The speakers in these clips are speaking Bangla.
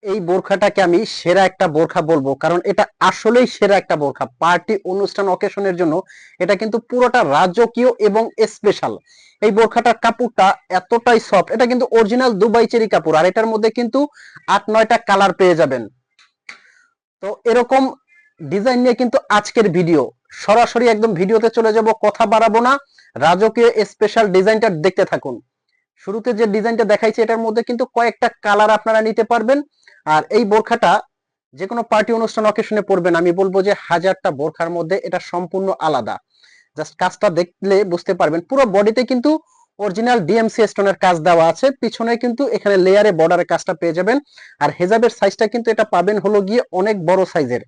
এই বোরখাটাকে আমি সেরা একটা বোরখা বলবো, কারণ এটা আসলেই সেরা একটা বোরখা। পার্টি অনুষ্ঠান অকেশনের জন্য এটা কিন্তু পুরোটা রাজকীয় এবং স্পেশাল। এই বোরখাটার কাপড়টা এতটাই সফট, এটা কিন্তু অরিজিনাল দুবাই চেরি কাপড়, আর এটার মধ্যে কিন্তু 8-9টা কালার পেয়ে যাবেন। তো এরকম ডিজাইন নিয়ে কিন্তু আজকের ভিডিও, সরাসরি একদম ভিডিওতে চলে যাব, কথা বাড়াবো না। রাজকীয় স্পেশাল ডিজাইনটা দেখতে থাকুন। শুরুতে যে ডিজাইনটা দেখাইছে এটার মধ্যে কিন্তু কয়েকটা কালার আপনারা নিতে পারবেন। আর এই বোরখাটা যে কোনো পার্টি অনুষ্ঠান অকেশনে পরবেন, আমি বলবো যে হাজারটা বোরখার মধ্যে এটা সম্পূর্ণ আলাদা। জাস্ট কাজটা দেখলে বুঝতে পারবেন, পুরো বডিতে কিন্তু অরিজিনাল ডিএমসি স্টোনের কাজ দেওয়া আছে, পিছনে কিন্তু এখানে লেয়ারে বর্ডারের কাজটা পেয়ে যাবেন। আর হেজাবের সাইজটা কিন্তু এটা পাবেন হলো গিয়ে অনেক বড় সাইজের।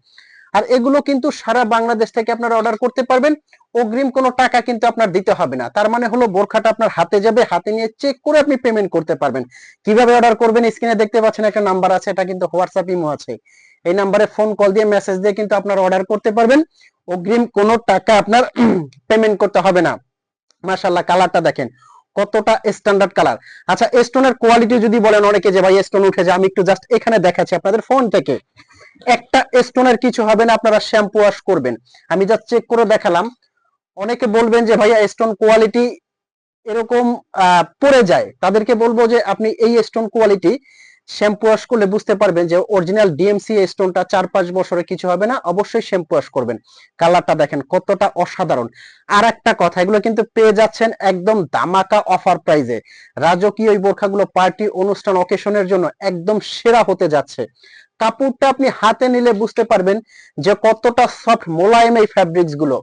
আর এগুলো কিন্তু সারা বাংলাদেশ থেকে আপনারা অর্ডার করতে পারবেন, অগ্রিম কোনো টাকা কিন্তু আপনার দিতে হবে না। তার মানে হলো বোরখাটা আপনার হাতে যাবে, হাতে নিয়ে চেক করে আপনি পেমেন্ট করতে পারবেন। কিভাবে অর্ডার করবেন, স্ক্রিনে দেখতে পাচ্ছেন একটা নাম্বার আছে, এটা কিন্তু হোয়াটসঅ্যাপ ইমো আছে। এই নাম্বারে ফোন কল দিয়ে মেসেজ দিয়ে কিন্তু আপনারা অর্ডার করতে পারবেন, অগ্রিম কোনো টাকা আপনার পেমেন্ট করতে হবে না। মাশাআল্লাহ, কালারটা দেখেন কতটা স্ট্যান্ডার্ড কালার। আচ্ছা, স্টোনের কোয়ালিটি যদি বলেন অনেকে যে ভাই স্টোন উঠে যায়, আমি একটু জাস্ট এখানে দেখাচ্ছি আপনাদের ফোন থেকে। একটা স্টোনের কিছু হবে না, আপনারা শ্যাম্পু ওয়াশ করবেন। আমি জাস্ট চেক করে দেখালাম। অনেকে বলবেন যে ভাইয়া স্টোন কোয়ালিটি এরকম পড়ে যায়, তাদেরকে বলবো যে আপনি এই স্টোন কোয়ালিটি শ্যাম্পু ওয়াশ করলে বুঝতে পারবেন যে অরিজিনাল ডিএমসি স্টোনটা 4-5 বছরে কিছু হবে না, অবশ্যই শ্যাম্পু ওয়াশ করবেন। কালারটা দেখেন কতটা অসাধারণ। আর একটা কথা, এগুলো কিন্তু পেয়ে যাচ্ছেন একদম দামাকা অফার প্রাইজে। রাজকীয় এই বোরখাগুলো পার্টি অনুষ্ঠান অকেশনের জন্য একদম সেরা হতে যাচ্ছে। কাপড়টা আপনি হাতে নিলে বুঝতে পারবেন যে কতটা সফট মোলায়েম এই ফ্যাব্রিক্স গুলো।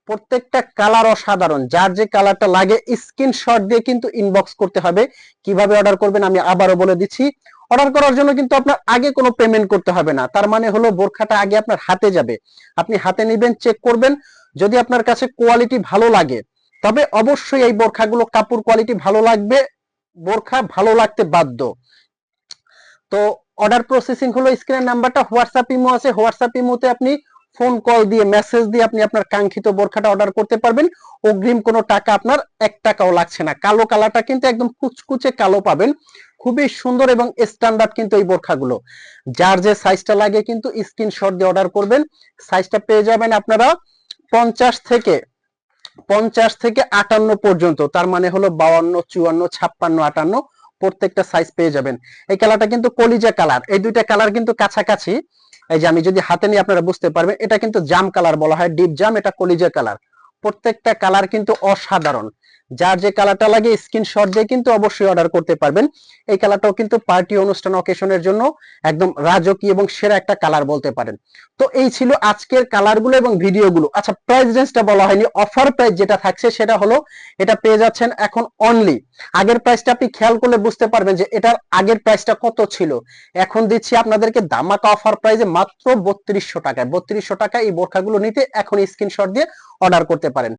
প্রত্যেকটা কালার অসাধারণ, যার যে কালারটা লাগে স্ক্রিনশট দিয়ে কিন্তু ইনবক্স করতে হবে। কিভাবে অর্ডার করবেন আমি আবারও বলে দিচ্ছি। অর্ডার করার জন্য কিন্তু আপনার আগে কোনো পেমেন্ট করতে হবে না, তার মানে হলো বোরখাটা আগে আপনার হাতে যাবে, আপনি হাতে নেবেন, চেক করবেন। যদি আপনার কাছে কোয়ালিটি ভালো লাগে, তবে অবশ্যই এই বোরখাগুলো কাপড় কোয়ালিটি ভালো লাগবে, বোরখা ভালো লাগতে বাধ্য। তো অর্ডার প্রসেসিং হলো, স্ক্রিনের নাম্বারটা হোয়াটসঅ্যাপ ইমো আছে, হোয়াটসঅ্যাপ ইমোতে আপনি ফোন কল দিয়ে মেসেজ দিয়ে আপনি আপনার কাঙ্ক্ষিত বোরখাটা অর্ডার করতে পারবেন। অগ্রিম কোনো টাকা আপনার 1 টাকাও লাগছে না। কালো কালারটা কিন্তু একদম কুচকুচে কালো পাবেন, খুবই সুন্দর এবং স্ট্যান্ডার্ড কিন্তু এই বোরখাগুলো। যার যে সাইজটা লাগে কিন্তু স্ক্রিনশট দিয়ে অর্ডার করবেন। সাইজটা পেয়ে যাবেন আপনারা 50 থেকে 58 পর্যন্ত, তার মানে হলো 52, 54, 56, 58 প্রত্যেকটা সাইজ পেয়ে যাবেন। এই কালারটা কিন্তু কলিজা কালার, এই দুইটা কালার কিন্তু কাছাকাছি। এই যে আমি যদি হাতে নিয়ে আপনারা বুঝতে পারবেন, এটা কিন্তু জাম কালার বলা হয়, ডিপ জাম, এটা কলিজা কালার। প্রত্যেকটা কালার কিন্তু অসাধারণ। যার যে কালারটা লাগে স্ক্রিনশট দিয়ে কিন্তু অবশ্যই অর্ডার করতে পারবেন। এই কালারটাও কিন্তু পার্টি অনুষ্ঠান অকেশনের জন্য একদম রাজকীয় এবং সেরা একটা কালার বলতে পারেন। তো এই ছিল আজকের কালারগুলো এবং ভিডিওগুলো। আচ্ছা, প্রাইস রেঞ্জটা বলা হয়নি, অফার প্রাইস যেটা থাকছে সেটা হলো এটা পেয়ে যাচ্ছেন এখন অনলি, আগের প্রাইসটা আপনি খেয়াল করলে বুঝতে পারবেন যে এটার আগের প্রাইসটা কত ছিল। এখন দিচ্ছি আপনাদেরকে দামাকা অফার প্রাইসে মাত্র 3200 টাকায়। 3200 টাকায় এই বোরখাগুলো নিতে এখন স্ক্রিনশট দিয়ে অর্ডার করতে পারেন।